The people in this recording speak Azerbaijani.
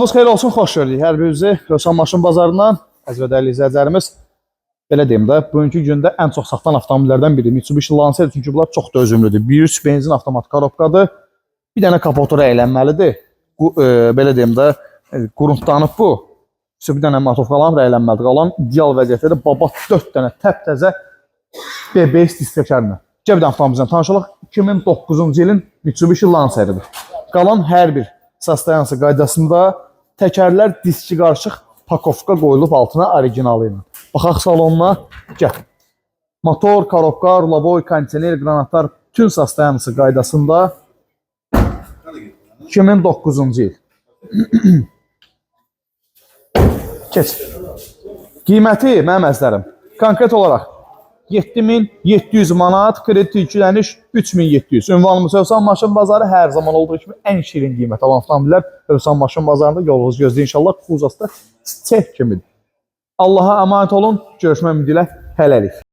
Sabahınız xeyir olsun, xoş gördük. Hər birinizi Rövşən Maşın Bazarından, əziz və dəyərli izləyicilərimiz, belə deyim də, bugünkü gündə ən çox satan avtomobillərdən biri Mitsubishi Lancer, çünki bunlar çox da özümlüdür. 1.3 benzin avtomat korobkadır, bir dənə kapotu əylənməlidir. Belə deyim də, quruntlanıb bu. Bir dənə motovkalan əylənməlidir. Qalan ideal vəziyyətdə də baba 4 dənə təptəzə BBS diskəkərlə. Bir dənə avtomobildən tanışalıq, 2009-cu ilin Mitsubishi Lanceridir. Qalan hər bir sastayansı qaydasında təkərlər diski qarışıq pakovka qoyulub altına orijinalı ilə. Baxaq salonuna, gəl. Motor, korobka, rulaboy, kondisioner, qranatlar bütün sastayansı qaydasında 2009-cu il. Keç. Qiyməti, mənim əzlərim, konkret olaraq 7700 manat, kredi yükleniş 3700. Ünvanımız Rövşən Maşın Bazarı, hər zaman olduğu kimi ən şirin qiymət alan avtomobillər Rövşən Maşın Bazarında yolunuz gözləyin inşallah. Kuzasda çiçək kimidir. Allah'a əmanət olun. Görüşmək ümidilə. Hələlik.